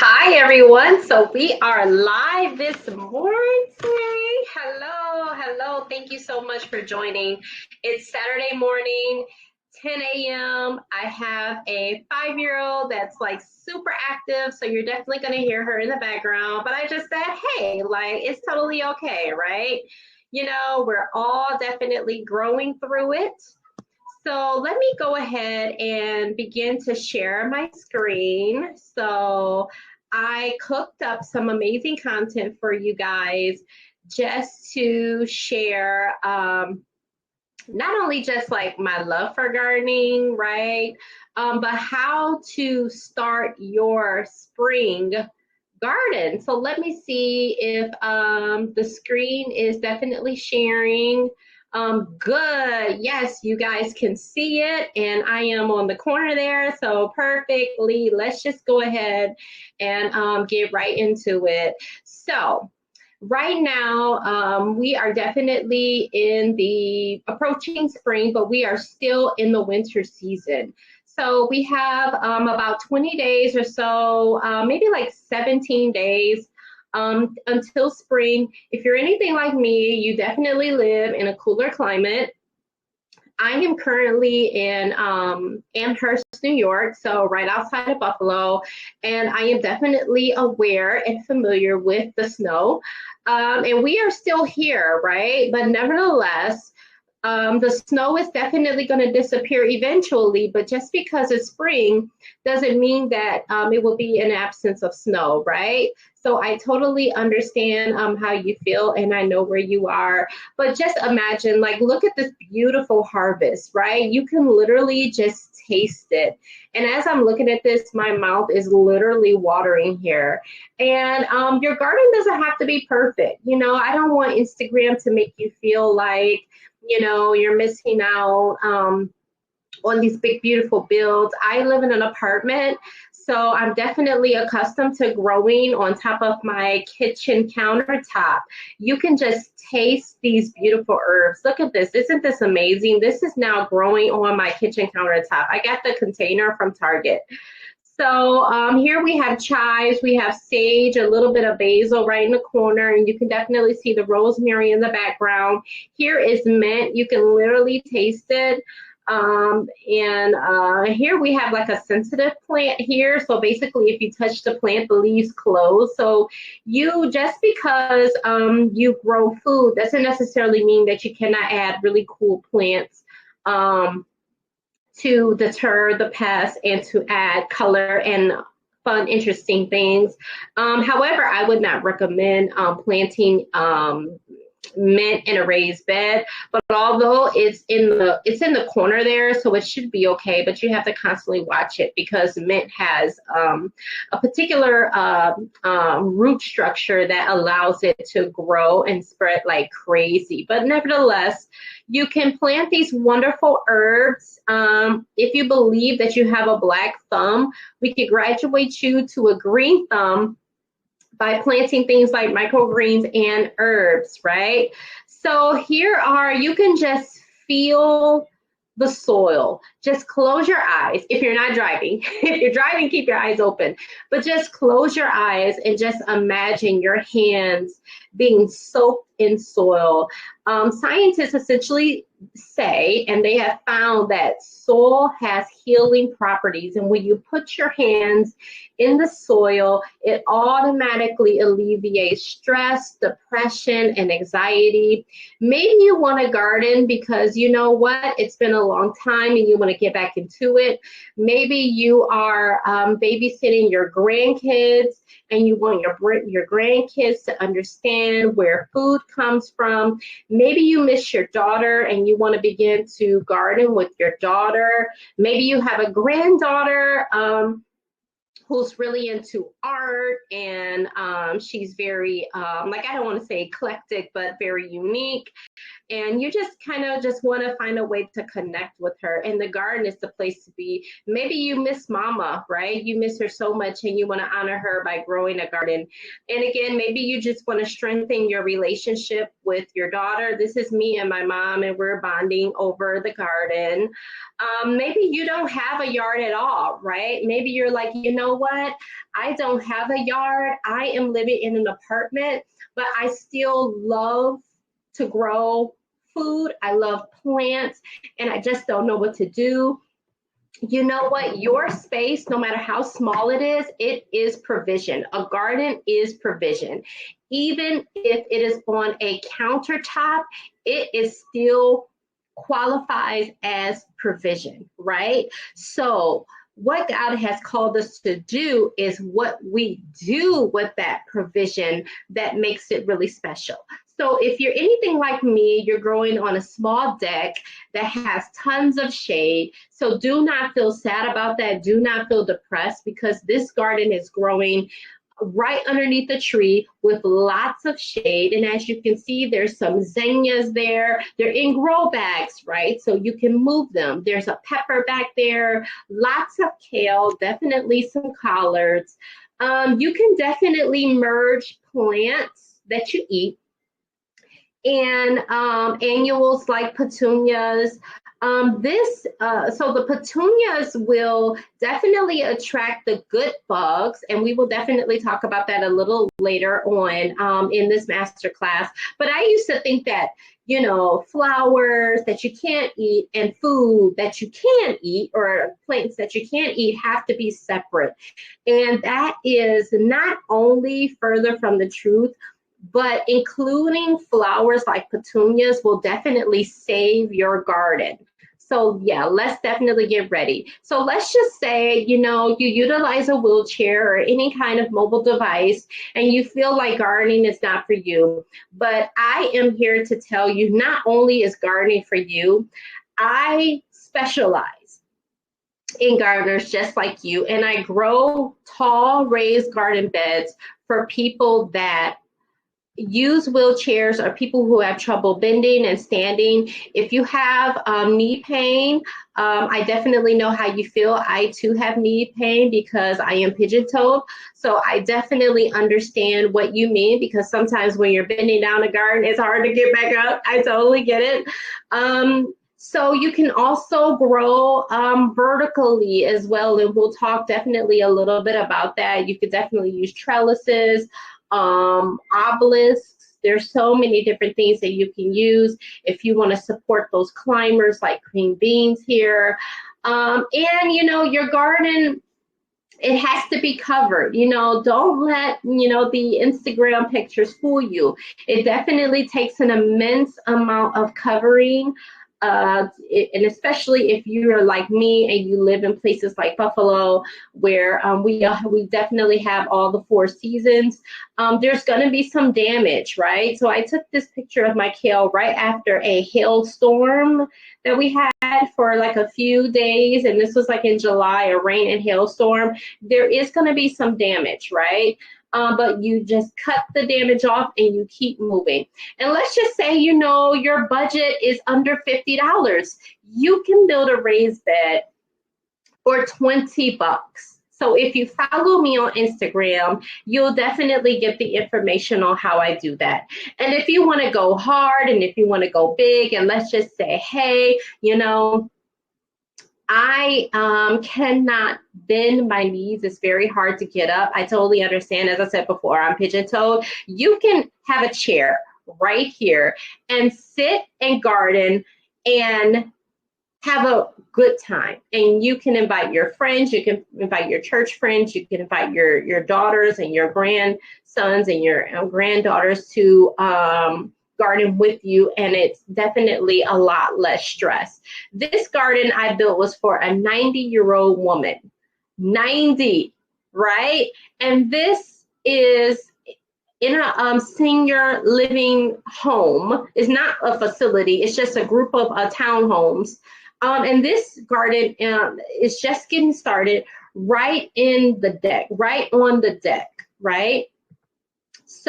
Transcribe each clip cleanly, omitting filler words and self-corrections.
Hi everyone. So we are live this morning. Hello. Thank you so much for joining. It's Saturday morning, 10 a.m. I have a 5-year-old that's like super active, so you're definitely going to hear her in the background. But I just said, hey, like it's totally okay, right? We're all definitely growing through it. So let me go ahead and begin to share my screen. So I cooked up some amazing content for you guys just to share, not only just like my love for gardening, right? But how to start your spring garden. So let me see if the screen is definitely sharing. Good. Yes, you guys can see it, and I am on the corner there. So perfectly. Let's just go ahead and get right into it. So right now, we are definitely in the approaching spring, but we are still in the winter season. So we have about 20 days or so, maybe like 17 days until spring. If you're anything like me, you definitely live in a cooler climate. I am currently in Amherst, New York, so right outside of Buffalo, and I am definitely aware and familiar with the snow. And we are still here, right? But nevertheless, the snow is definitely going to disappear eventually, but just because it's spring doesn't mean that it will be an absence of snow, right? So I totally understand how you feel, and I know where you are. But just imagine, like, look at this beautiful harvest, right? You can literally just taste it. And as I'm looking at this, my mouth is literally watering here. And your garden doesn't have to be perfect. I don't want Instagram to make you feel like, you're missing out on these big, beautiful builds. I live in an apartment, so I'm definitely accustomed to growing on top of my kitchen countertop. You can just taste these beautiful herbs. Look at this. Isn't this amazing? This is now growing on my kitchen countertop. I got the container from Target. So here we have chives, we have sage, a little bit of basil right in the corner, and you can definitely see the rosemary in the background. Here is mint. You can literally taste it. And here we have like a sensitive plant here. So basically, if you touch the plant, the leaves close. So just because you grow food doesn't necessarily mean that you cannot add really cool plants. To deter the pests and to add color and fun, interesting things. However, I would not recommend planting mint in a raised bed, but although it's in the corner there, so it should be okay, but you have to constantly watch it because mint has a particular root structure that allows it to grow and spread like crazy. But nevertheless, you can plant these wonderful herbs. If you believe that you have a black thumb, we could graduate you to a green thumb by planting things like microgreens and herbs, right? So you can just feel the soil. Just close your eyes if you're not driving. If you're driving, keep your eyes open. But just close your eyes and just imagine your hands being soaked in soil. Scientists essentially say, and they have found that soil has healing properties. And when you put your hands in the soil, it automatically alleviates stress, depression, and anxiety. Maybe you want to garden because you know what? It's been a long time and you want to get back into it. Maybe you are babysitting your grandkids and you want your grandkids to understand where food comes from. Maybe you miss your daughter and you want to begin to garden with your daughter. Maybe you have a granddaughter who's really into art and she's very, like, I don't want to say eclectic, but very unique. and you just kind of just want to find a way to connect with her. And the garden is the place to be. Maybe you miss mama, right? You miss her so much and you want to honor her by growing a garden. And again, maybe you just want to strengthen your relationship with your daughter. This is me and my mom, and we're bonding over the garden. Maybe you don't have a yard at all, right? Maybe you're like, you know what? I don't have a yard. I am living in an apartment, but I still love to grow food. I love plants, and I just don't know what to do. You know what? Your space, no matter how small it is provision. A garden is provision. Even if it is on a countertop, it is still qualifies as provision, right? So what God has called us to do is what we do with that provision that makes it really special. So if you're anything like me, you're growing on a small deck that has tons of shade. So do not feel sad about that. Do not feel depressed, because this garden is growing right underneath the tree with lots of shade. And as you can see, there's some zinnias there. They're in grow bags, right? So you can move them. There's a pepper back there, lots of kale, definitely some collards. You can definitely merge plants that you eat, and annuals like petunias. So the petunias will definitely attract the good bugs, and we will definitely talk about that a little later on in this master class. But I used to think that, you know, flowers that you can't eat and food that you can eat, or plants that you can't eat, have to be separate. And that is not only further from the truth, but including flowers like petunias will definitely save your garden. So yeah, let's definitely get ready. So let's just say, you know, you utilize a wheelchair or any kind of mobile device and you feel like gardening is not for you. But I am here to tell you, not only is gardening for you, I specialize in gardeners just like you, and I grow tall raised garden beds for people that use wheelchairs or people who have trouble bending and standing. If you have knee pain, I definitely know how you feel. I too have knee pain because I am pigeon-toed. So I definitely understand what you mean, because sometimes when you're bending down a garden, it's hard to get back up. I totally get it. So you can also grow vertically as well, and we'll talk definitely a little bit about that. You could definitely use trellises, obelisks. There's so many different things that you can use if you want to support those climbers like green beans here. And you know, your garden, it has to be covered. You know, don't let, you know, the Instagram pictures fool you. It definitely takes an immense amount of covering. And especially if you're like me and you live in places like Buffalo, where we definitely have all the 4 seasons, there's going to be some damage, right? So I took this picture of my kale right after a hailstorm that we had for like a few days, and this was like in July, a rain and hailstorm. There is going to be some damage, right? But you just cut the damage off and you keep moving. And let's just say, you know, your budget is under $50. You can build a raised bed for $20. So if you follow me on Instagram, you'll definitely get the information on how I do that. And if you want to go hard and if you want to go big, and let's just say, hey, you know, I cannot bend my knees. It's very hard to get up. I totally understand. As I said before, I'm pigeon-toed. You can have a chair right here and sit and garden and have a good time. And you can invite your friends. You can invite your church friends. You can invite your daughters and your grandsons and your granddaughters to garden with you, and it's definitely a lot less stress. This garden I built was for a 90-year-old woman. 90, right? And this is in a senior living home. It's not a facility, it's just a group of townhomes. And this garden is just getting started right in the deck, right on the deck, right?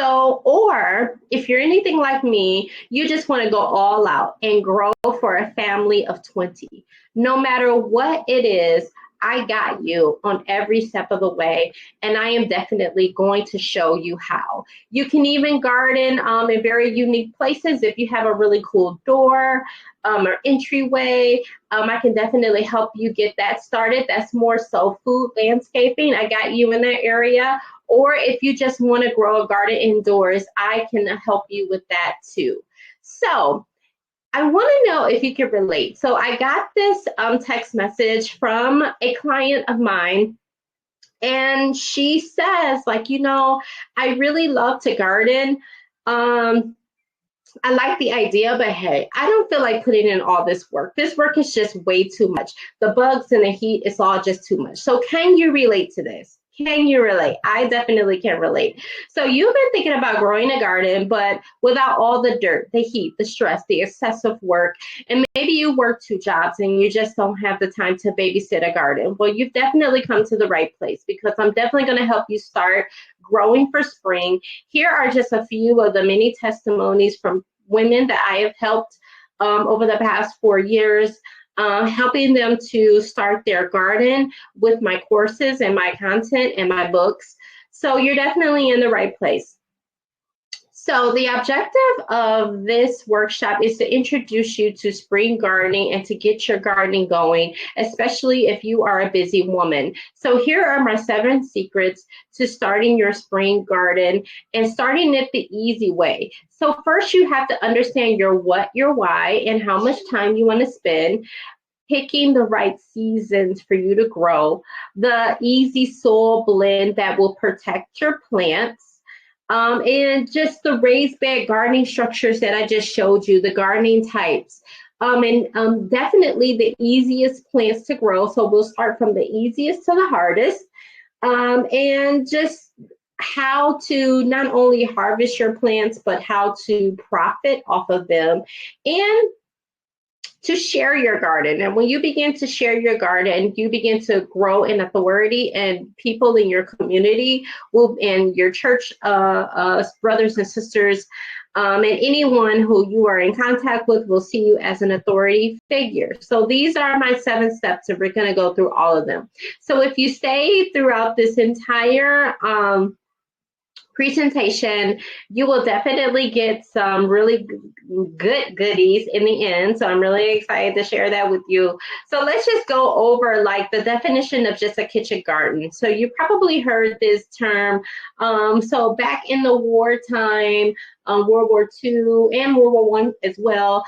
So, or if you're anything like me, you just want to go all out and grow for a family of 20. No matter what it is, I got you on every step of the way, and I am definitely going to show you how. You can even garden in very unique places. If you have a really cool door or entryway, I can definitely help you get that started. That's more so food landscaping. I got you in that area. Or if you just want to grow a garden indoors, I can help you with that too. So I want to know if you can relate. So I got this text message from a client of mine, and she says, like, I really love to garden. I like the idea, but hey, I don't feel like putting in all this work. This work is just way too much. The bugs and the heat, it's all just too much. So can you relate to this? Can you relate? I definitely can relate. So you've been thinking about growing a garden, but without all the dirt, the heat, the stress, the excessive work, and maybe you work 2 jobs and you just don't have the time to babysit a garden. Well, you've definitely come to the right place, because I'm definitely going to help you start growing for spring. Here are just a few of the many testimonies from women that I have helped over the past 4 years. Helping them to start their garden with my courses and my content and my books. So you're definitely in the right place. So the objective of this workshop is to introduce you to spring gardening and to get your gardening going, especially if you are a busy woman. So here are my 7 secrets to starting your spring garden and starting it the easy way. So first, you have to understand your what, your why, and how much time you want to spend. Picking the right seasons for you to grow, the easy soil blend that will protect your plants, and just the raised bed gardening structures that I just showed you, the gardening types, and definitely the easiest plants to grow. So we'll start from the easiest to the hardest, and just how to not only harvest your plants, but how to profit off of them, and to share your garden. And when you begin to share your garden, you begin to grow in authority, and people in your community will, and your church brothers and sisters, and anyone who you are in contact with will see you as an authority figure. So these are my 7 steps, and we're going to go through all of them. So if you stay throughout this entire presentation, you will definitely get some really good goodies in the end. So I'm really excited to share that with you. So let's just go over like the definition of just a kitchen garden. So you probably heard this term. So back in the wartime, World War II and World War I as well.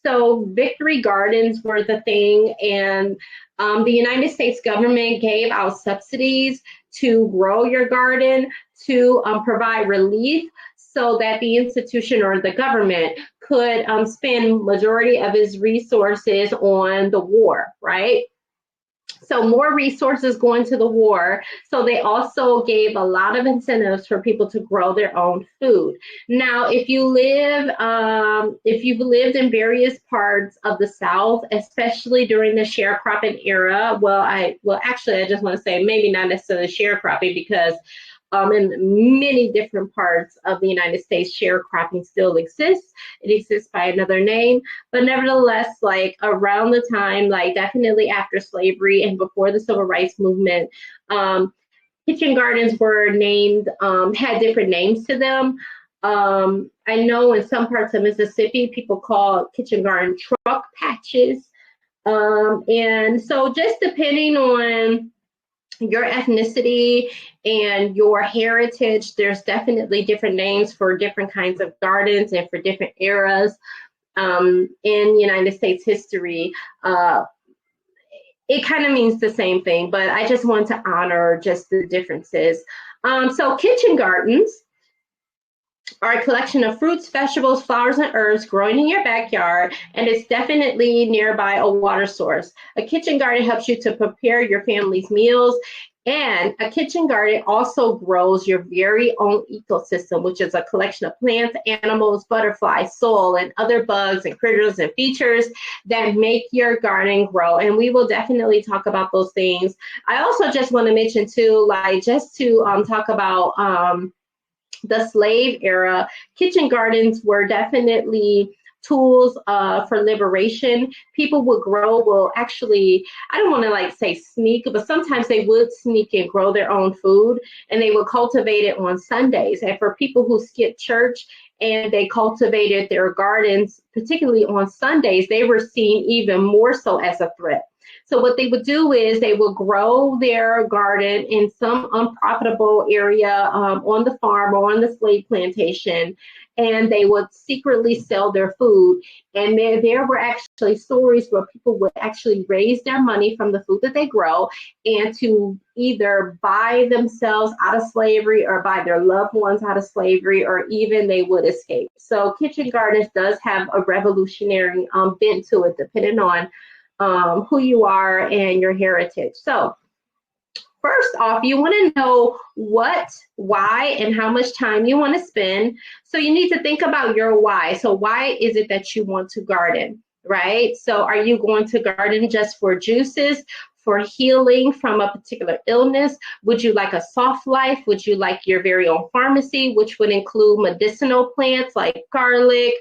So victory gardens were the thing, and the United States government gave out subsidies to grow your garden, to provide relief, so that the institution or the government could spend majority of its resources on the war, right? So more resources going to the war. So they also gave a lot of incentives for people to grow their own food. Now, if you've lived in various parts of the South, especially during the sharecropping era, actually, I just want to say maybe not necessarily sharecropping, because in many different parts of the United States, sharecropping still exists. It exists by another name, but nevertheless, like around the time, like definitely after slavery and before the Civil Rights Movement, kitchen gardens were named, had different names to them. I know in some parts of Mississippi, people call kitchen garden truck patches. And so just depending on your ethnicity and your heritage, there's definitely different names for different kinds of gardens and for different eras in United States history. It kind of means the same thing, but I just want to honor just the differences. So kitchen gardens are a collection of fruits, vegetables, flowers, and herbs growing in your backyard, and it's definitely nearby a water source. A kitchen garden helps you to prepare your family's meals, and a kitchen garden also grows your very own ecosystem, which is a collection of plants, animals, butterflies, soil, and other bugs and critters and features that make your garden grow. And we will definitely talk about those things. I also just want to mention too, like just to talk about the slave era, kitchen gardens were definitely tools for liberation. People would grow, well, actually, I don't want to like say sneak, but sometimes they would sneak and grow their own food, and they would cultivate it on Sundays. And for people who skipped church and they cultivated their gardens, particularly on Sundays, they were seen even more so as a threat. So what they would do is they would grow their garden in some unprofitable area on the farm or on the slave plantation, and they would secretly sell their food. And there were actually stories where people would actually raise their money from the food that they grow and to either buy themselves out of slavery or buy their loved ones out of slavery, or even they would escape. So kitchen gardens does have a revolutionary bent to it, depending on who you are and your heritage. So first off, you want to know what, why, and how much time you want to spend. So you need to think about your why. So why is it that you want to garden, right? So are you going to garden just for juices, for healing from a particular illness? Would you like a soft life? Would you like your very own pharmacy, which would include medicinal plants like garlic,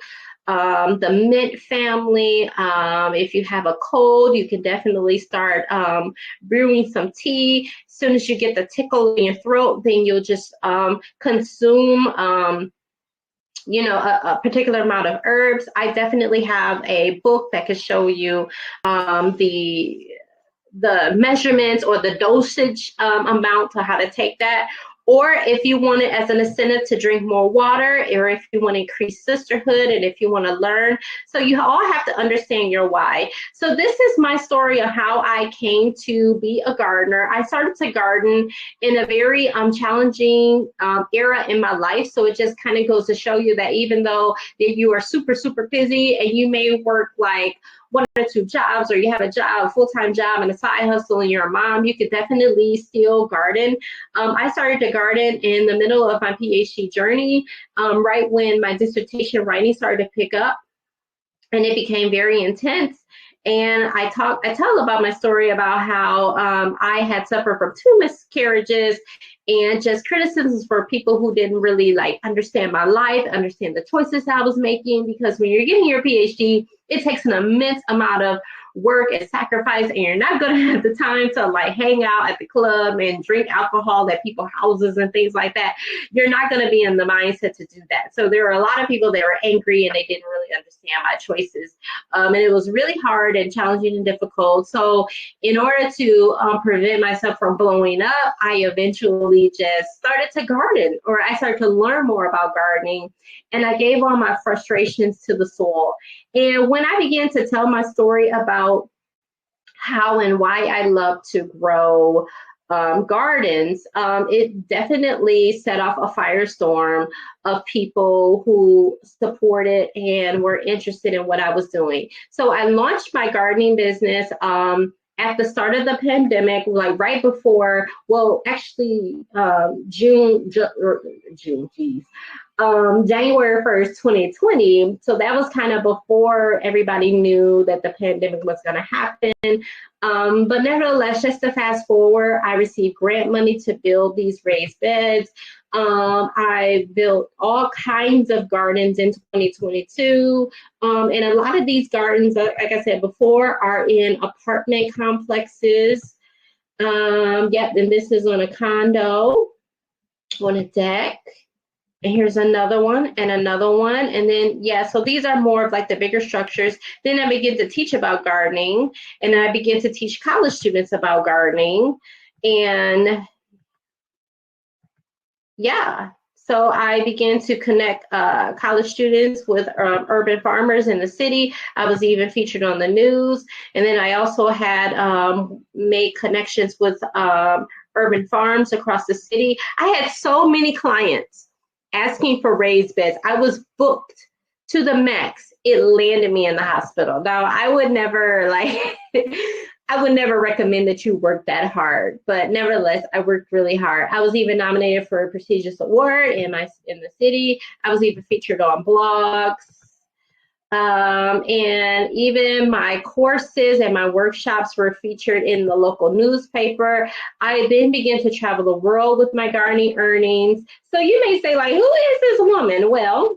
the mint family? If you have a cold, you can definitely start brewing some tea. As soon as you get the tickle in your throat, then you'll just consume a particular amount of herbs. I definitely have a book that can show you the measurements or the dosage amount to how to take that. Or if you want it as an incentive to drink more water, or if you want to increase sisterhood, and if you want to learn. So you all have to understand your why. So this is my story of how I came to be a gardener. I started to garden in a very challenging era in my life. So it just kind of goes to show you that even though that you are super, super busy and you may work like 1 or 2 jobs, or you have a full-time job and a side hustle, and you're a mom, you could definitely still garden. I started to garden in the middle of my PhD journey, right when my dissertation writing started to pick up, and it became very intense. And I tell about my story about how I had suffered from 2 miscarriages and just criticisms for people who didn't really like understand my life, understand the choices I was making. Because when you're getting your PhD, it takes an immense amount of work and sacrifice, and you're not going to have the time to like hang out at the club and drink alcohol at people's houses and things like that. You're not going to be in the mindset to do that. So there were a lot of people that were angry and they didn't really understand my choices. And it was really hard and challenging and difficult. So in order to prevent myself from blowing up, I eventually just started to garden, or I started to learn more about gardening, and I gave all my frustrations to the soil. And when I began to tell my story about how and why I love to grow gardens, it definitely set off a firestorm of people who supported and were interested in what I was doing. So I launched my gardening business at the start of the pandemic, like right before, well, actually January 1st, 2020. So that was kind of before everybody knew that the pandemic was going to happen. But nevertheless, just to fast forward, I received grant money to build these raised beds. I built all kinds of gardens in 2022. And a lot of these gardens, like I said before, are in apartment complexes. Yep, and this is on a condo, on a deck. And here's another one and another one. And then, yeah, so these are more of like the bigger structures. Then I began to teach about gardening, and I began to teach college students about gardening. And yeah, so I began to connect college students with urban farmers in the city. I was even featured on the news. And then I also had made connections with urban farms across the city. I had so many clients asking for raised beds. I was booked to the max. It landed me in the hospital. Now, I would never I would never recommend that you work that hard, but nevertheless, I worked really hard. I was even nominated for a prestigious award in the city. I was even featured on blogs. And even my courses and my workshops were featured in the local newspaper. I then began to travel the world with my gardening earnings. So you may say, like, who is this woman? Well,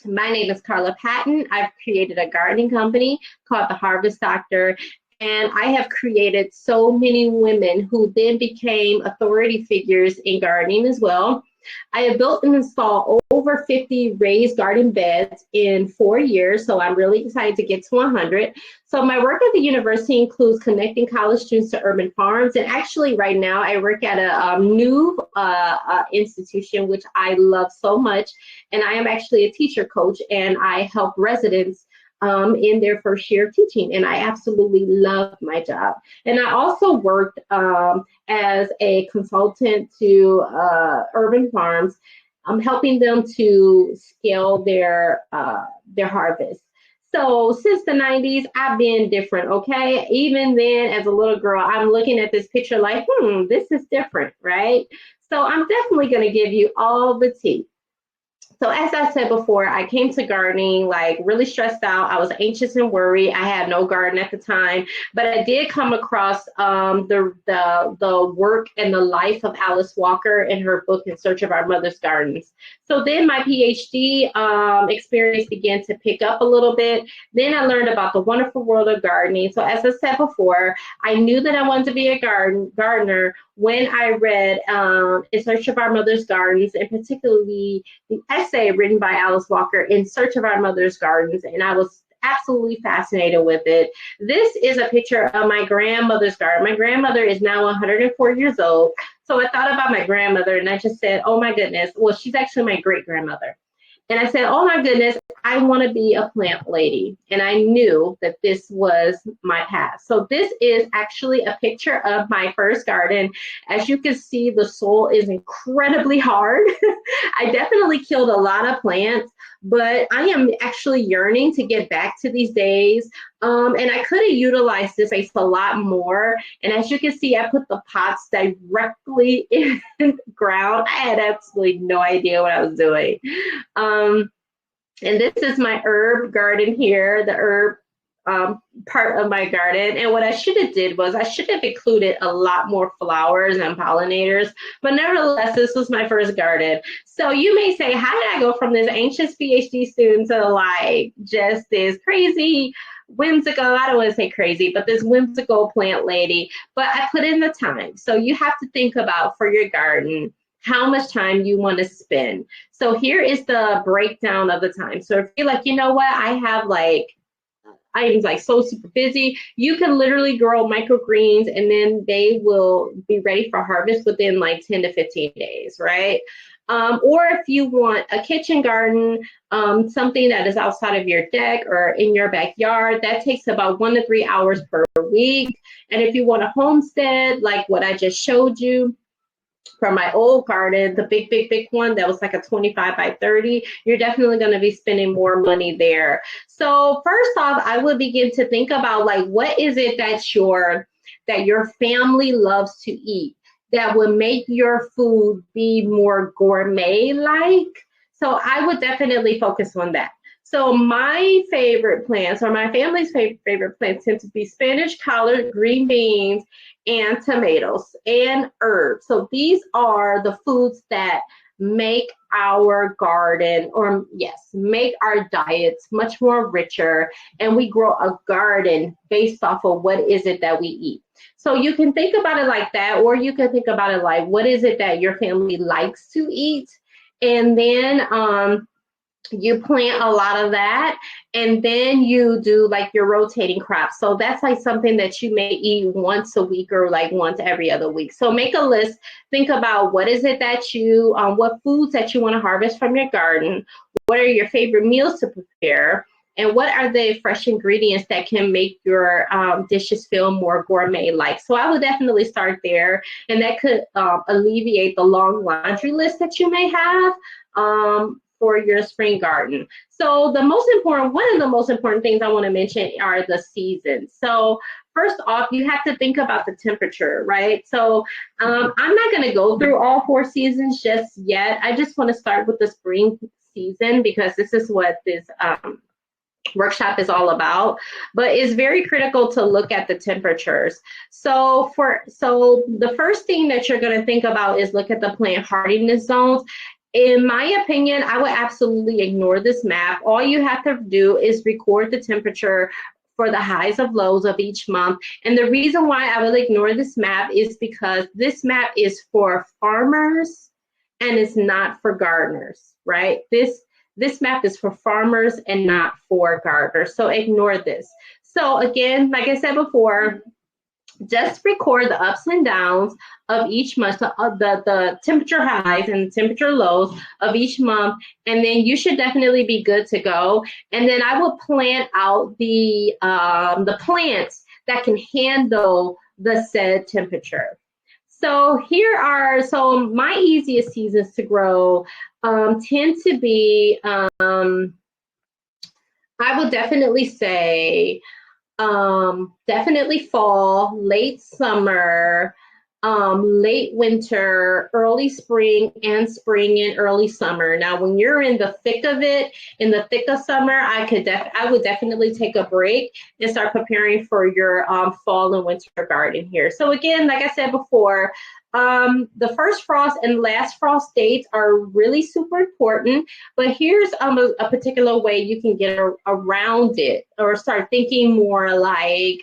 my name is Carla Patton. I've created a gardening company called The Harvest Doctor. And I have created so many women who then became authority figures in gardening as well. I have built and installed over 50 raised garden beds in 4 years, so I'm really excited to get to 100. So my work at the university includes connecting college students to urban farms, and actually right now I work at a new institution, which I love so much, and I am actually a teacher coach, and I help residents in their first year of teaching, and I absolutely love my job. And I also worked as a consultant to urban farms, helping them to scale their harvest. So since the 90s, I've been different, okay? Even then, as a little girl, I'm looking at this picture like, this is different, right? So I'm definitely going to give you all the tea. So as I said before, I came to gardening like really stressed out. I was anxious and worried. I had no garden at the time, but I did come across the work and the life of Alice Walker in her book In Search of Our Mother's Gardens. So then my PhD experience began to pick up a little bit. Then I learned about the wonderful world of gardening. So as I said before, I knew that I wanted to be a gardener when I read In Search of Our Mother's Gardens, and particularly the essay written by Alice Walker, In Search of Our Mother's Gardens, and I was absolutely fascinated with it. This is a picture of my grandmother's garden. My grandmother is now 104 years old. So I thought about my grandmother and I just said, oh my goodness. Well, she's actually my great grandmother. And I said, oh my goodness, I want to be a plant lady. And I knew that this was my path. So this is actually a picture of my first garden. As you can see, the soil is incredibly hard. I definitely killed a lot of plants, but I am actually yearning to get back to these days. And I could have utilized this space a lot more. And as you can see, I put the pots directly in the ground. I had absolutely no idea what I was doing. And this is my herb garden here, the herb part of my garden. And what I should have did was I should have included a lot more flowers and pollinators, but nevertheless, this was my first garden. So you may say, how did I go from this anxious PhD student to like just this crazy, whimsical, I don't want to say crazy, but this whimsical plant lady? But I put in the time. So you have to think about for your garden, how much time you want to spend. So here is the breakdown of the time. So if you're like, you know what, I am like so super busy, you can literally grow microgreens and then they will be ready for harvest within like 10 to 15 days, right? Or if you want a kitchen garden, something that is outside of your deck or in your backyard, that takes about 1 to 3 hours per week. And if you want a homestead, like what I just showed you, from my old garden, the big one that was like a 25 by 30, you're definitely going to be spending more money there. So first off, I would begin to think about like, what is it that your family loves to eat that would make your food be more gourmet-like? So I would definitely focus on that. So my favorite plants, or my family's favorite plants, tend to be spinach, collard, green beans, and tomatoes and herbs. So these are the foods that make our garden, or yes, make our diets much more richer. And we grow a garden based off of what is it that we eat. So you can think about it like that, or you can think about it like, what is it that your family likes to eat? And then you plant a lot of that, and then you do like your rotating crops. So that's like something that you may eat once a week or like once every other week. So make a list, think about what is it that what foods that you want to harvest from your garden, what are your favorite meals to prepare, and what are the fresh ingredients that can make your dishes feel more gourmet-like. So I would definitely start there, and that could alleviate the long laundry list that you may have for your spring garden. So one of the most important things I want to mention are the seasons. So first off, you have to think about the temperature, right? So I'm not going to go through all 4 seasons just yet. I just want to start with the spring season because this is what this workshop is all about, but it's very critical to look at the temperatures. So the first thing that you're going to think about is look at the plant hardiness zones. In my opinion, I would absolutely ignore this map. All you have to do is record the temperature for the highs of lows of each month. And the reason why I will ignore this map is because this map is for farmers and it's not for gardeners, right? This map is for farmers and not for gardeners, so ignore this. So again, like I said before, just record the ups and downs of each month, the temperature highs and temperature lows of each month, and then you should definitely be good to go. And then I will plan out the plants that can handle the said temperature. So so my easiest seasons to grow tend to be, I would definitely say, definitely fall, late summer, late winter, early spring, and early summer. Now, when you're in the thick of it, in the thick of summer, I would definitely take a break and start preparing for your fall and winter garden here. So again, like I said before, the first frost and last frost dates are really super important, but here's a particular way you can get around it or start thinking more like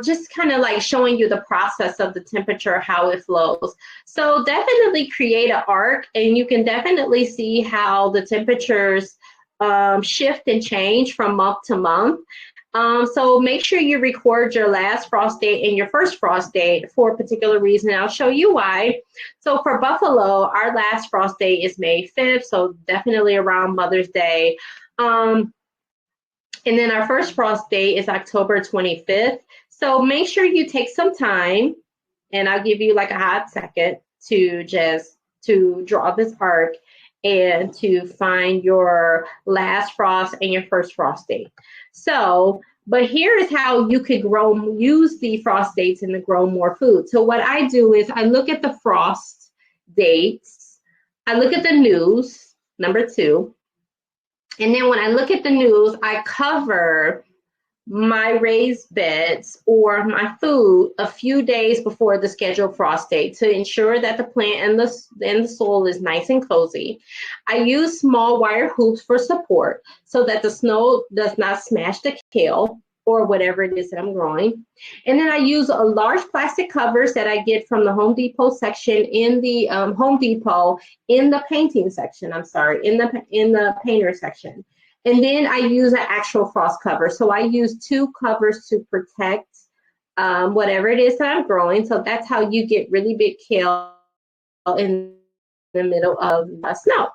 just kind of like showing you the process of the temperature, how it flows. So definitely create an arc, and you can definitely see how the temperatures shift and change from month to month. So make sure you record your last frost date and your first frost date for a particular reason. I'll show you why. So for Buffalo, our last frost date is May 5th, so definitely around Mother's Day. And then our first frost date is October 25th. So make sure you take some time, and I'll give you like a hot second to draw this arc and to find your last frost and your first frost date. So, but here is how you could use the frost dates and to grow more food. So what I do is I look at the frost dates, I look at the news, number 2, and then when I look at the news, I cover my raised beds or my food a few days before the scheduled frost date to ensure that the plant and the soil is nice and cozy. I use small wire hoops for support so that the snow does not smash the kale or whatever it is that I'm growing. And then I use a large plastic covers that I get from the Home Depot section in the in the painting section, in the painter section. And then I use an actual frost cover. So I use 2 covers to protect whatever it is that I'm growing. So that's how you get really big kale in the middle of snow.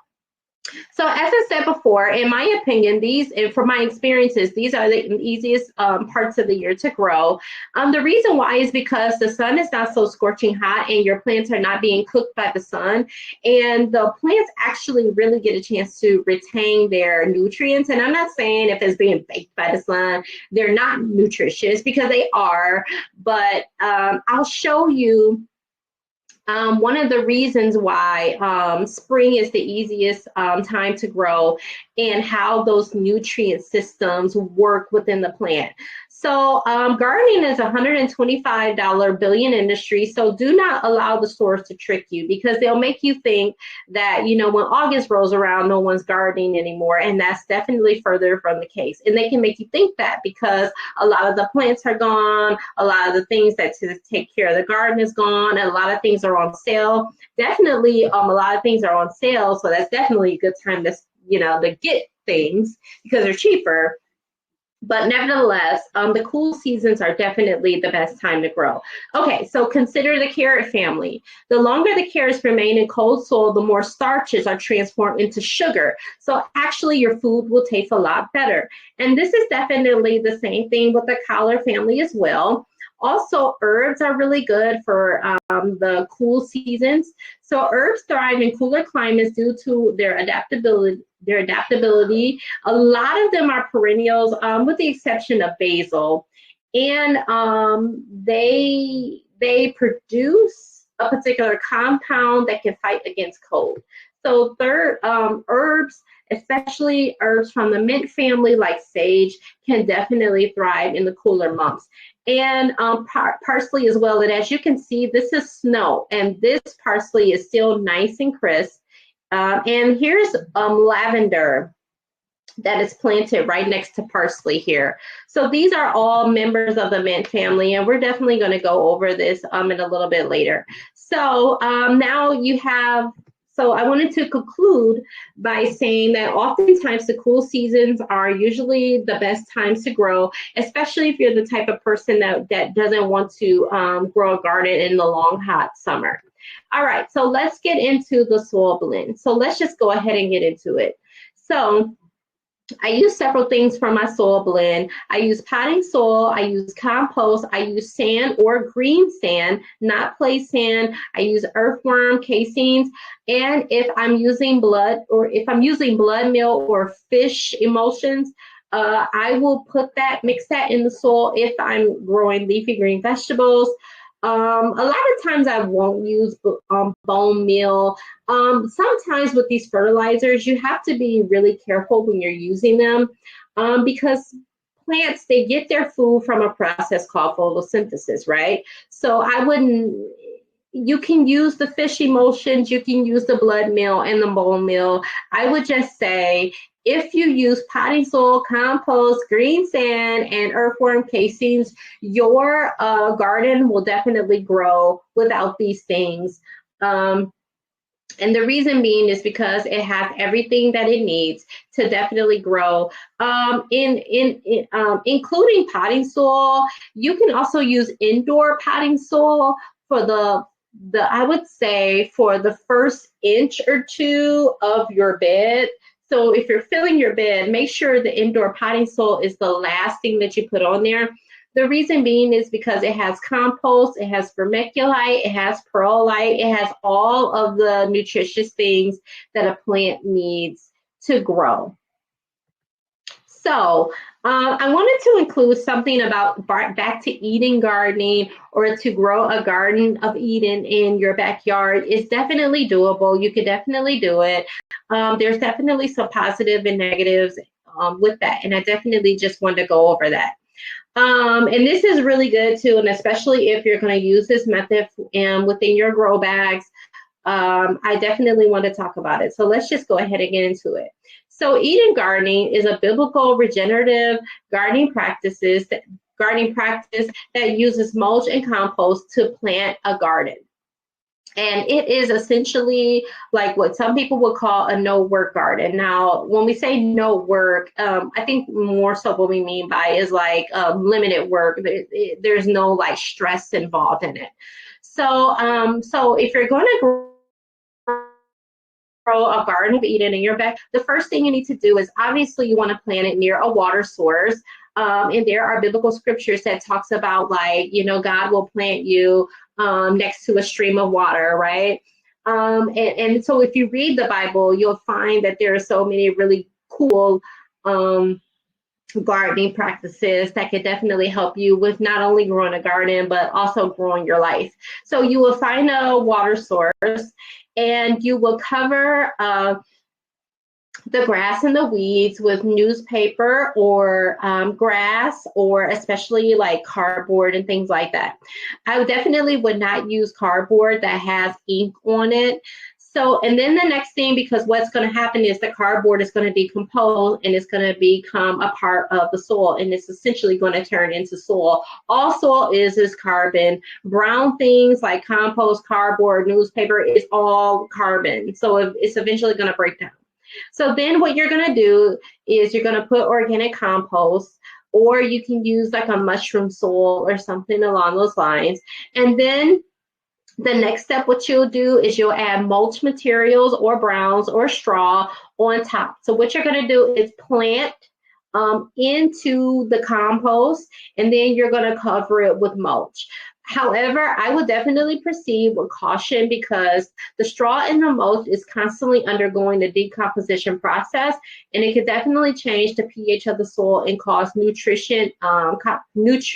So as I said before, in my opinion, and from my experiences, these are the easiest parts of the year to grow. The reason why is because the sun is not so scorching hot and your plants are not being cooked by the sun. And the plants actually really get a chance to retain their nutrients. And I'm not saying if it's being baked by the sun, they're not nutritious, because they are. But I'll show you one of the reasons why spring is the easiest time to grow and how those nutrient systems work within the plant. So gardening is a $125 billion industry. So do not allow the stores to trick you, because they'll make you think that, when August rolls around, no one's gardening anymore. And that's definitely further from the case. And they can make you think that because a lot of the plants are gone. A lot of the things that to take care of the garden is gone. And a lot of things are on sale. Definitely a lot of things are on sale. So that's definitely a good time to, to get things because they're cheaper. But nevertheless, the cool seasons are definitely the best time to grow. Okay, so consider the carrot family. The longer the carrots remain in cold soil, the more starches are transformed into sugar. So actually your food will taste a lot better. And this is definitely the same thing with the collard family as well. Also, herbs are really good for the cool seasons. So herbs thrive in cooler climates due to their adaptability. A lot of them are perennials, with the exception of basil. And they produce a particular compound that can fight against cold. So herbs, especially herbs from the mint family like sage can definitely thrive in the cooler months. And parsley as well. And as you can see, this is snow, and this parsley is still nice and crisp. And here's lavender that is planted right next to parsley here. So these are all members of the mint family, and we're definitely going to go over this in a little bit later. So now you have, so I wanted to conclude by saying that oftentimes the cool seasons are usually the best times to grow, especially if you're the type of person that doesn't want to grow a garden in the long, hot summer. All right, so let's get into the soil blend. So let's just go ahead and get into it. So I use several things for my soil blend. I use potting soil, I use compost, I use sand or green sand, not clay sand. I use earthworm casings. And if I'm using blood meal or fish emulsions, I will mix that in the soil if I'm growing leafy green vegetables. A lot of times I won't use bone meal. Sometimes with these fertilizers, you have to be really careful when you're using them because plants, they get their food from a process called photosynthesis, right? So you can use the fish emulsions, you can use the blood meal and the bone meal. I would just say, if you use potting soil, compost, green sand, and earthworm casings, your garden will definitely grow without these things. And the reason being is because it has everything that it needs to definitely grow. Including potting soil, you can also use indoor potting soil for I would say for the first inch or two of your bed. So if you're filling your bed, make sure the indoor potting soil is the last thing that you put on there. The reason being is because it has compost, it has vermiculite, it has perlite, it has all of the nutritious things that a plant needs to grow. So I wanted to include something about back to Eden gardening, or to grow a garden of Eden in your backyard is definitely doable. You could definitely do it. There's definitely some positive and negatives with that, and I definitely just wanted to go over that. And this is really good too, and especially if you're going to use this method within your grow bags, I definitely want to talk about it. So let's just go ahead and get into it. So Eden gardening is a biblical regenerative gardening practice that uses mulch and compost to plant a garden. And it is essentially like what some people would call a no-work garden. Now, when we say no work, I think more so what we mean by is like limited work. There's no like stress involved in it. So, so if you're going to grow a garden of Eden in your bed, the first thing you need to do is obviously you want to plant it near a water source. And there are biblical scriptures that talks about, like, you know, God will plant you next to a stream of water, right? And so if you read the Bible, you'll find that there are so many really cool gardening practices that could definitely help you with not only growing a garden, but also growing your life. So you will find a water source, and you will cover the grass and the weeds with newspaper or grass, or especially like cardboard and things like that. I definitely would not use cardboard that has ink on it. So, and then the next thing, because what's going to happen is the cardboard is going to decompose and it's going to become a part of the soil, and it's essentially going to turn into soil. All soil is carbon. Brown things like compost, cardboard, newspaper is all carbon. So it's eventually going to break down. So then what you're going to do is you're going to put organic compost, or you can use like a mushroom soil or something along those lines. And then the next step, what you'll do is you'll add mulch materials or browns or straw on top. So what you're going to do is plant into the compost, and then you're going to cover it with mulch. However, I would definitely proceed with caution, because the straw in the mulch is constantly undergoing the decomposition process, and it could definitely change the pH of the soil and cause nutrition, what's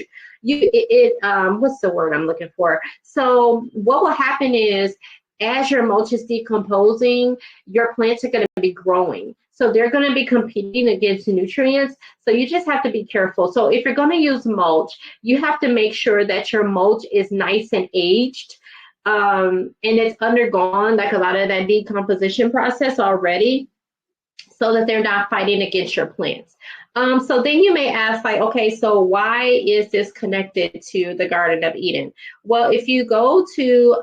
the word I'm looking for? So what will happen is, as your mulch is decomposing, your plants are going to be growing. So they're going to be competing against nutrients. So you just have to be careful. So if you're going to use mulch, you have to make sure that your mulch is nice and aged. And it's undergone like a lot of that decomposition process already, so that they're not fighting against your plants. So then you may ask, like, okay, so why is this connected to the Garden of Eden? Well, if you go to,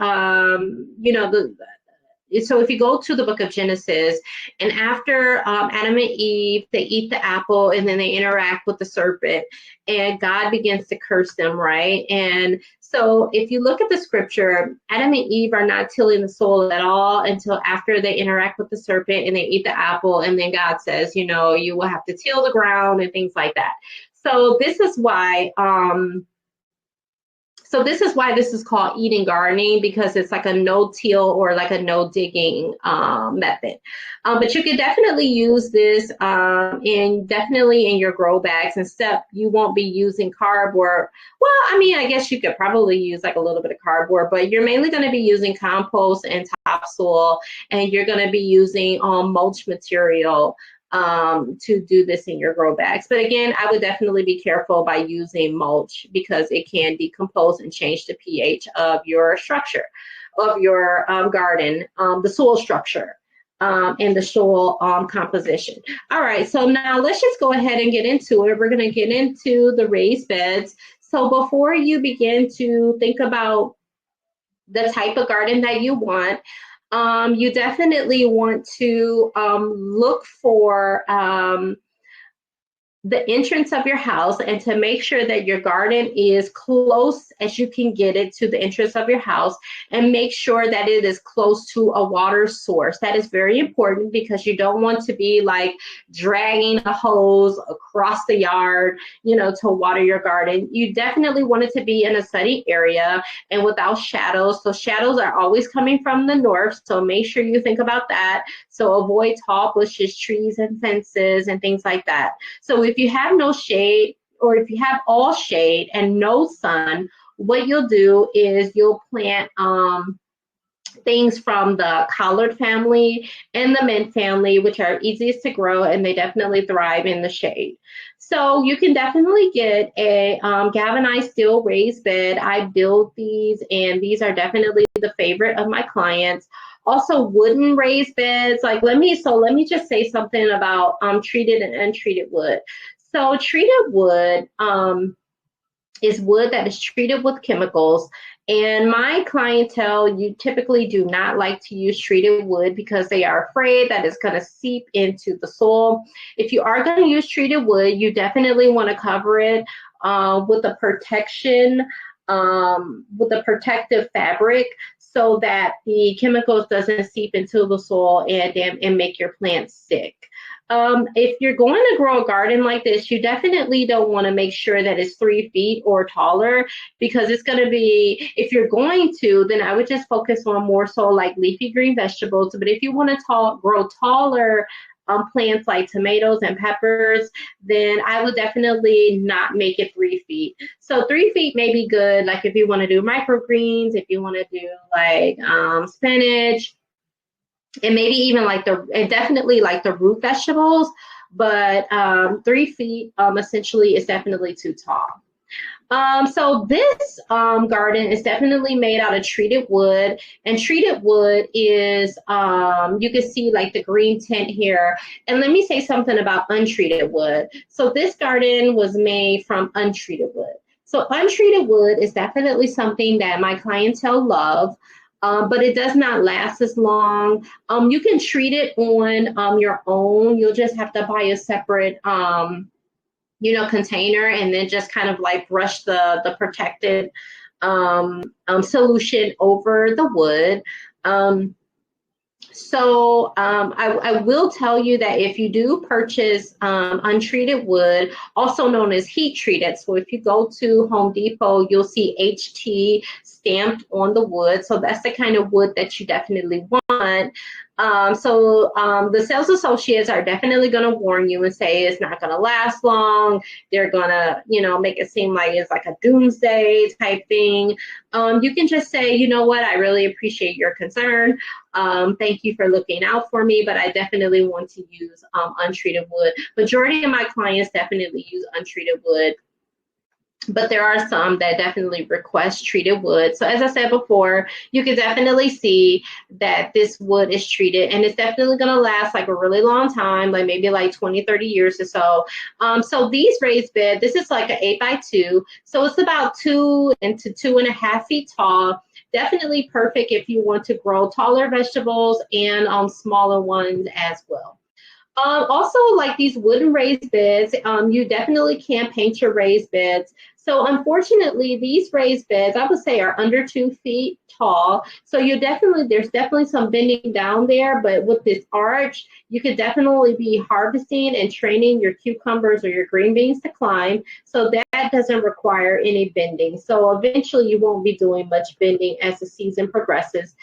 so if you go to the book of Genesis, and after Adam and Eve, they eat the apple and then they interact with the serpent, and God begins to curse them, right? And so if you look at the scripture, Adam and Eve are not tilling the soil at all until after they interact with the serpent and they eat the apple, and then God says, you will have to till the ground and things like that. So this is why this is called Eden gardening, because it's like a no-till or like a no-digging method. But you can definitely use this definitely in your grow bags, except you won't be using cardboard. Well, I mean, I guess you could probably use like a little bit of cardboard, but you're mainly going to be using compost and topsoil, and you're going to be using mulch material to do this in your grow bags. But again, I would definitely be careful by using mulch, because it can decompose and change the pH of your structure, of your garden, the soil structure, and the soil composition. All right, so now let's just go ahead and get into it. We're going to get into the raised beds. So before you begin to think about the type of garden that you want, you definitely want to look for the entrance of your house, and to make sure that your garden is close as you can get it to the entrance of your house, and make sure that it is close to a water source. That is very important, because you don't want to be like dragging a hose across the yard, to water your garden. You definitely want it to be in a sunny area and without shadows. So shadows are always coming from the north, so make sure you think about that. So avoid tall bushes, trees, and fences and things like that. So if you have no shade, or if you have all shade and no sun, what you'll do is you'll plant things from the collard family and the mint family, which are easiest to grow, and they definitely thrive in the shade. So you can definitely get a galvanized steel raised bed. I build these, and these are definitely the favorite of my clients. Also, wooden raised beds. Let me just say something about treated and untreated wood. So treated wood is wood that is treated with chemicals. And my clientele, you typically do not like to use treated wood, because they are afraid that it's going to seep into the soil. If you are going to use treated wood, you definitely want to cover it with a protection, with a protective fabric, so that the chemicals doesn't seep into the soil and make your plants sick. If you're going to grow a garden like this, you definitely don't want to make sure that it's 3 feet or taller, because it's going to be, if you're going to, then I would just focus on more so like leafy green vegetables. But if you want to grow taller plants like tomatoes and peppers, then I would definitely not make it 3 feet. So 3 feet may be good, like if you want to do microgreens, if you want to do like spinach, and maybe even definitely like the root vegetables, but 3 feet essentially is definitely too tall. So this garden is definitely made out of treated wood, and treated wood is, you can see like the green tint here. And let me say something about untreated wood. So this garden was made from untreated wood. So untreated wood is definitely something that my clientele love. But it does not last as long. You can treat it on your own. You'll just have to buy a separate, container, and then just kind of like brush the protected solution over the wood. I will tell you that if you do purchase untreated wood, also known as heat treated, so if you go to Home Depot, you'll see HT stamped on the wood. So that's the kind of wood that you definitely want. The sales associates are definitely going to warn you and say it's not going to last long. They're going to, make it seem like it's like a doomsday type thing. You can just say, you know what, I really appreciate your concern. Thank you for looking out for me, but I definitely want to use untreated wood. Majority of my clients definitely use untreated wood, but there are some that definitely request treated wood. So as I said before, you can definitely see that this wood is treated, and it's definitely going to last like a really long time, like maybe like 20, 30 years or so. So these raised bed, this is like an 8x2. So it's about 2 to 2.5 feet tall. Definitely perfect if you want to grow taller vegetables and smaller ones as well. Also, like these wooden raised beds, you definitely can paint your raised beds. So unfortunately, these raised beds, I would say, are under 2 feet tall. So there's definitely some bending down there, but with this arch, you could definitely be harvesting and training your cucumbers or your green beans to climb. So that doesn't require any bending. So eventually you won't be doing much bending as the season progresses.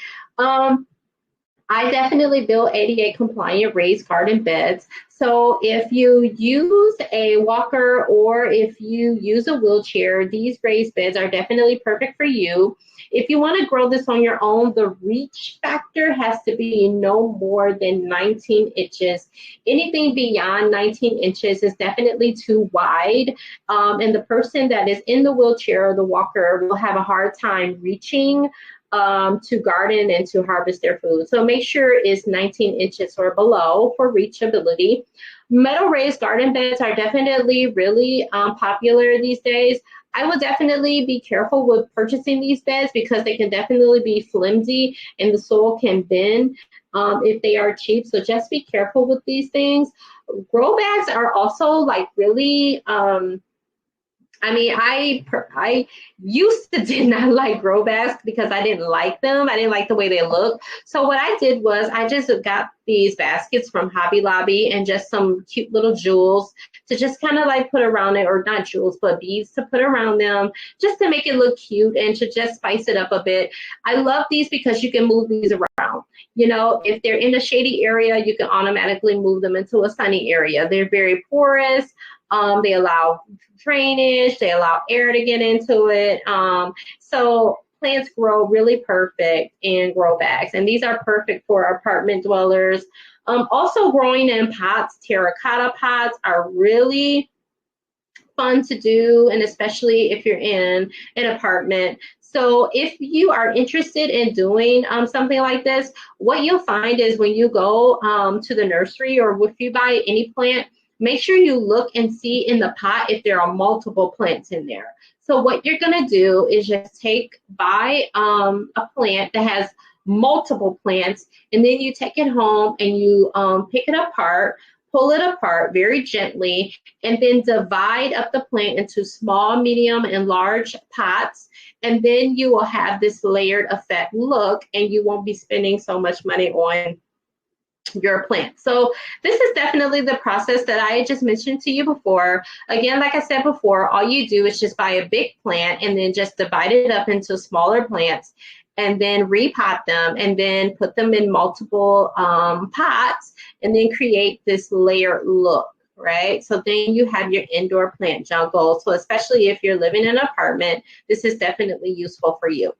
I definitely build ADA compliant raised garden beds. So if you use a walker or if you use a wheelchair, these raised beds are definitely perfect for you. If you want to grow this on your own, the reach factor has to be no more than 19 inches. Anything beyond 19 inches is definitely too wide. And the person that is in the wheelchair or the walker will have a hard time reaching to garden and to harvest their food. So make sure it's 19 inches or below for reachability. Metal raised garden beds are definitely really popular these days. I would definitely be careful with purchasing these beds because they can definitely be flimsy and the soil can bend if they are cheap. So just be careful with these things. Grow bags are also like really, I used to did not like grow bags because I didn't like them. I didn't like the way they look. So what I did was I just got these baskets from Hobby Lobby and just some cute little jewels to just kind of like put around it, or not jewels, but beads to put around them just to make it look cute and to just spice it up a bit. I love these because you can move these around. If they're in a shady area, you can automatically move them into a sunny area. They're very porous. They allow drainage, they allow air to get into it. So plants grow really perfect in grow bags, and these are perfect for apartment dwellers. Also growing in pots, terracotta pots are really fun to do, and especially if you're in an apartment. So if you are interested in doing something like this, what you'll find is when you go to the nursery or if you buy any plant, make sure you look and see in the pot if there are multiple plants in there. So what you're going to do is just buy a plant that has multiple plants, and then you take it home and you pick it apart, pull it apart very gently, and then divide up the plant into small, medium, and large pots. And then you will have this layered effect look, and you won't be spending so much money on your plant. So this is definitely the process that I just mentioned to you before. Again, like I said before, all you do is just buy a big plant and then just divide it up into smaller plants and then repot them and then put them in multiple pots and then create this layered look, right? So then you have your indoor plant jungle. So especially if you're living in an apartment, this is definitely useful for you.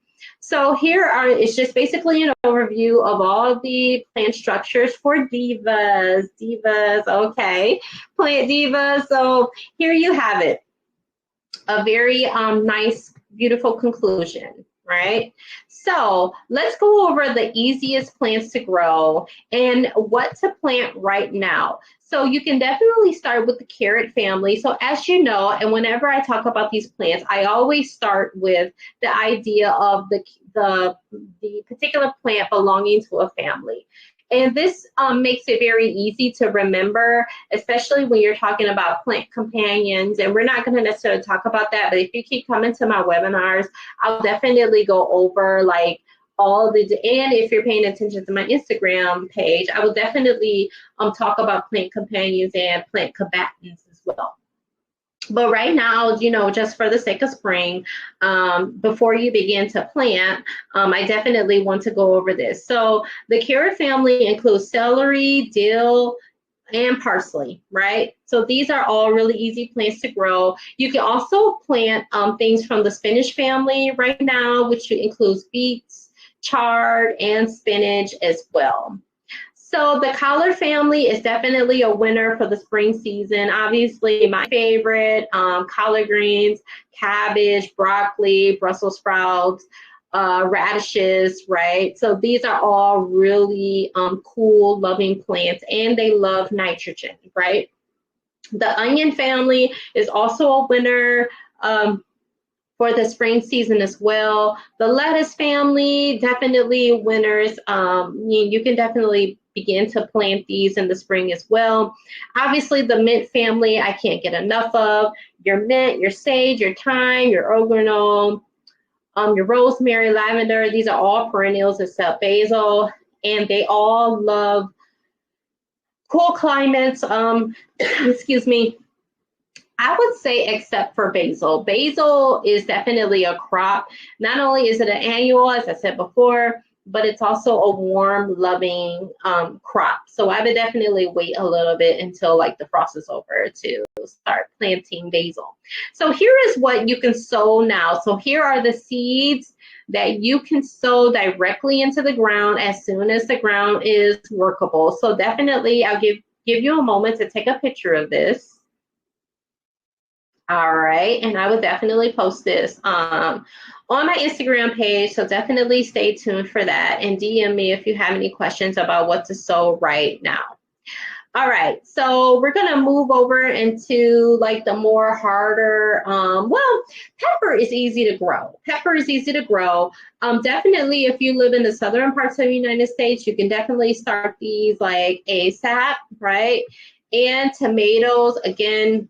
So it's just basically an overview of all of the plant structures for divas, okay, plant divas. So here you have it, a very nice, beautiful conclusion, right? So let's go over the easiest plants to grow and what to plant right now. So you can definitely start with the carrot family. So as you know, and whenever I talk about these plants, I always start with the idea of the particular plant belonging to a family. And this makes it very easy to remember, especially when you're talking about plant companions. And we're not going to necessarily talk about that, but if you keep coming to my webinars, I'll definitely go over like and if you're paying attention to my Instagram page, I will definitely talk about plant companions and plant combatants as well. But right now, just for the sake of spring, before you begin to plant, I definitely want to go over this. So the carrot family includes celery, dill, and parsley, right? So these are all really easy plants to grow. You can also plant things from the spinach family right now, which includes beets, chard, and spinach as well. So the collard family is definitely a winner for the spring season. Obviously, my favorite, collard greens, cabbage, broccoli, Brussels sprouts, radishes, right? So these are all really cool, loving plants, and they love nitrogen, right? The onion family is also a winner. For the spring season as well. The lettuce family, definitely winners. You can definitely begin to plant these in the spring as well. Obviously, the mint family, I can't get enough of. Your mint, your sage, your thyme, your oregano, your rosemary, lavender, these are all perennials except basil, and they all love cool climates. Excuse me. I would say except for basil. Basil is definitely a crop. Not only is it an annual, as I said before, but it's also a warm, loving crop. So I would definitely wait a little bit until like the frost is over to start planting basil. So here is what you can sow now. So here are the seeds that you can sow directly into the ground as soon as the ground is workable. So definitely I'll give you a moment to take a picture of this. All right, and I would definitely post this on my Instagram page, so definitely stay tuned for that and DM me if you have any questions about what to sow right now. All right, so we're gonna move over into like the more harder, well, pepper is easy to grow. Pepper is easy to grow. Definitely if you live in the southern parts of the United States, you can definitely start these like ASAP, right? And tomatoes, again,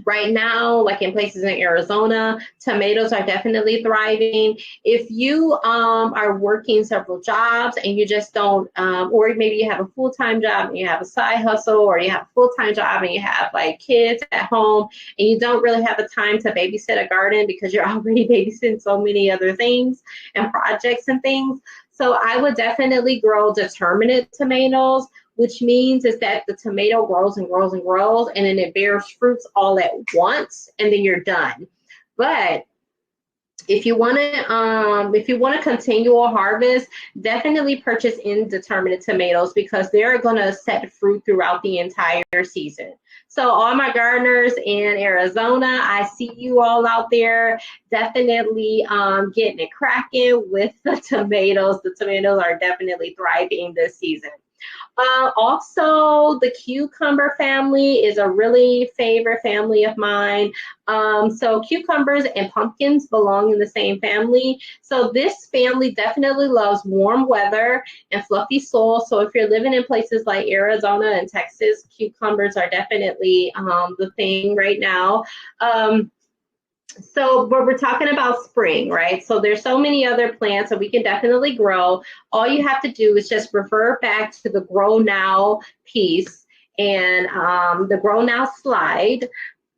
right now, like in places in Arizona, tomatoes are definitely thriving. If you are working several jobs and you just don't, or maybe you have a full-time job and you have a side hustle, or you have a full-time job and you have like kids at home and you don't really have the time to babysit a garden because you're already babysitting so many other things and projects and things. So I would definitely grow determinate tomatoes, which means is that the tomato grows and grows and grows, and then it bears fruits all at once, and then you're done. But if you want to continual harvest, definitely purchase indeterminate tomatoes because they're going to set fruit throughout the entire season. So all my gardeners in Arizona, I see you all out there definitely getting it cracking with the tomatoes. The tomatoes are definitely thriving this season. Also, the cucumber family is a really favorite family of mine. So cucumbers and pumpkins belong in the same family. So this family definitely loves warm weather and fluffy soil. So if you're living in places like Arizona and Texas, cucumbers are definitely the thing right now. So, but we're talking about spring, right? So there's so many other plants that we can definitely grow. All you have to do is just refer back to the Grow Now piece and the Grow Now slide.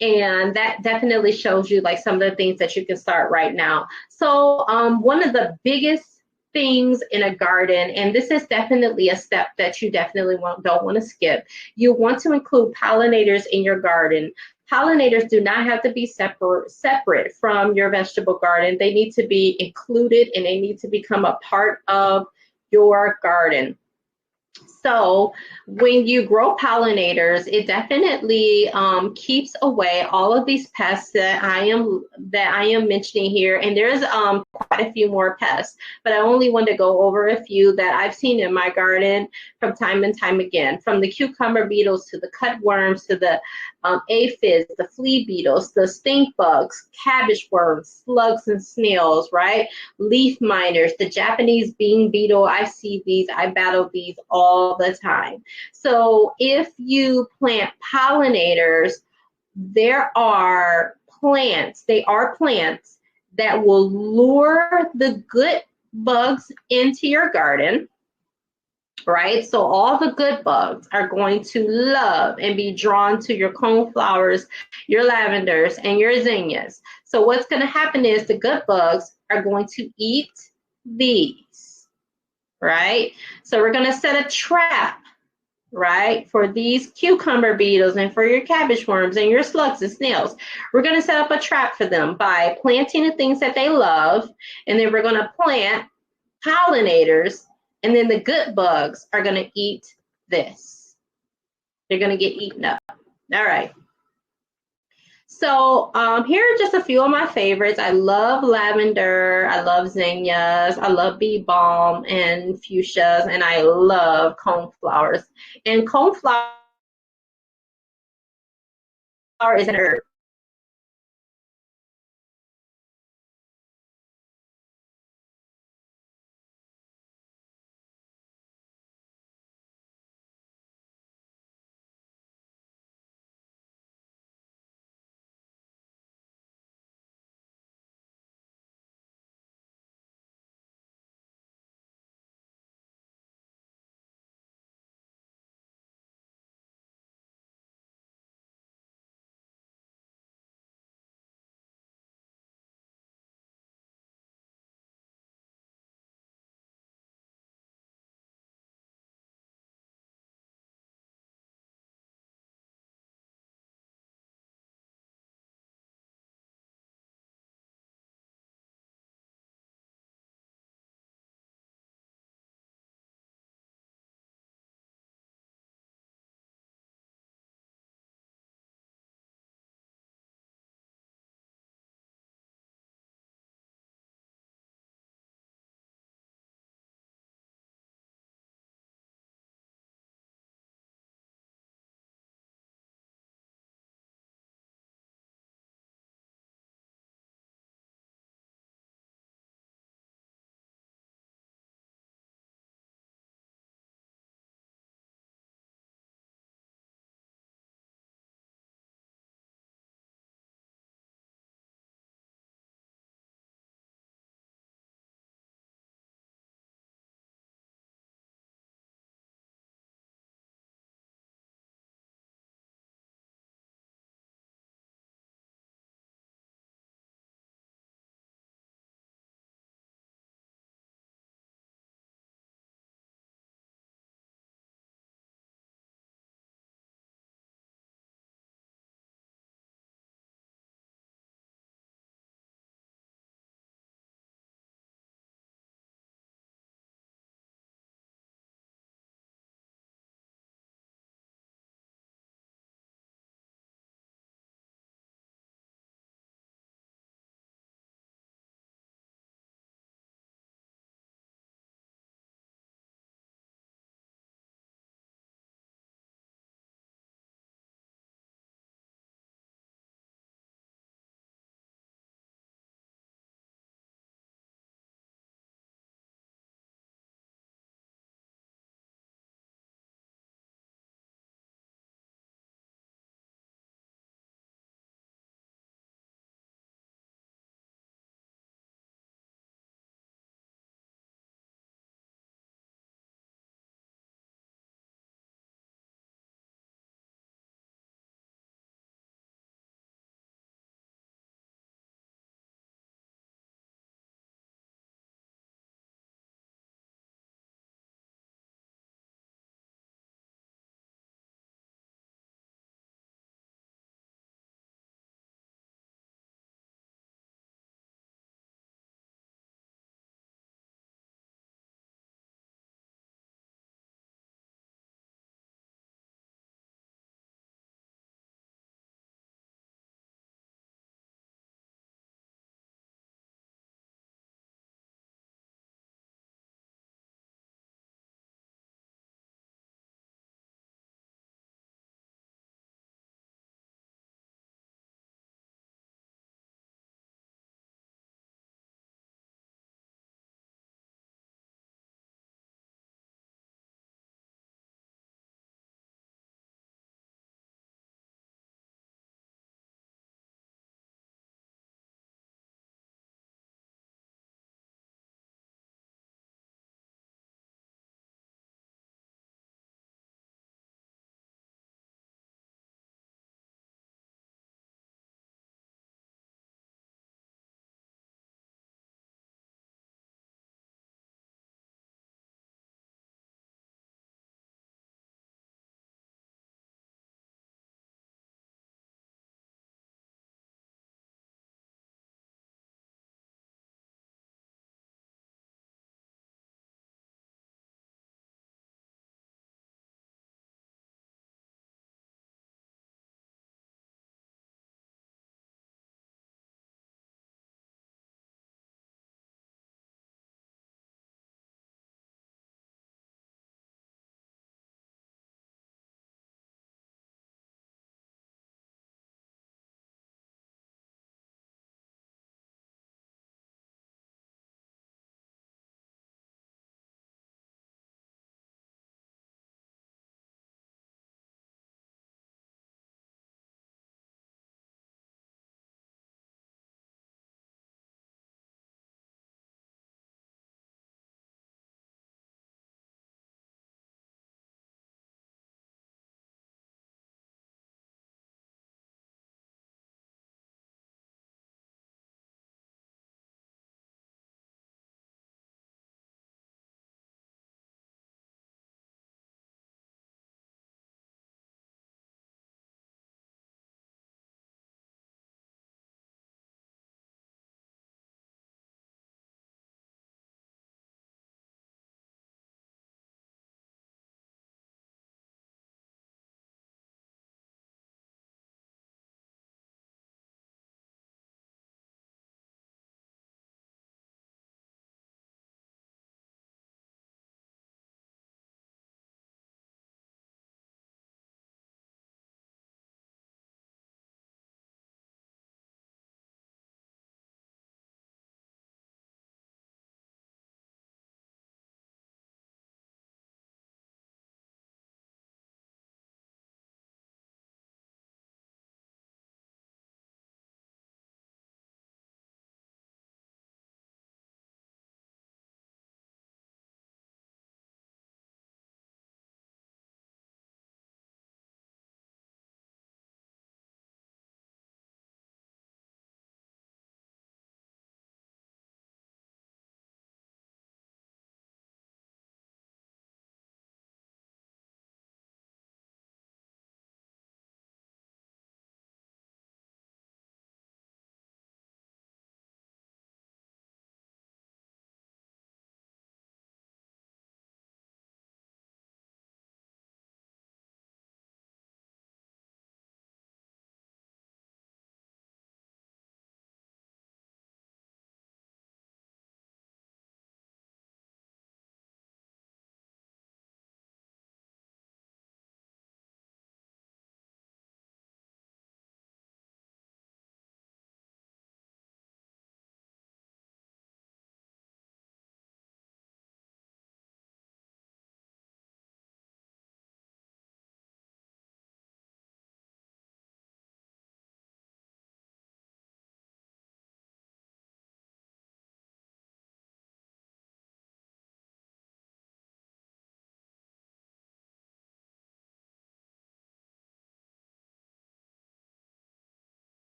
And that definitely shows you like some of the things that you can start right now. So one of the biggest things in a garden, and this is definitely a step that you definitely don't want to skip, you want to include pollinators in your garden. Pollinators do not have to be separate from your vegetable garden. They need to be included and they need to become a part of your garden. So when you grow pollinators, it definitely keeps away all of these pests that I am mentioning here. And there's quite a few more pests, but I only want to go over a few that I've seen in my garden from time and time again, from the cucumber beetles to the cutworms to the aphids, the flea beetles, the stink bugs, cabbage worms, slugs and snails, right? Leaf miners, the Japanese bean beetle. I see these, I battle these all the time. So if you plant pollinators, there are plants, that will lure the good bugs into your garden. right? So all the good bugs are going to love and be drawn to your coneflowers, your lavenders, and your zinnias. So what's going to happen is the good bugs are going to eat these, right? So we're going to set a trap, right, for these cucumber beetles and for your cabbage worms and your slugs and snails. We're going to set up a trap for them by planting the things that they love, and then we're going to plant pollinators, and then the good bugs are going to eat this. They're going to get eaten up. All right. So here are just a few of my favorites. I love lavender. I love zinnias. I love bee balm and fuchsias, and I love coneflowers. And coneflower is an herb.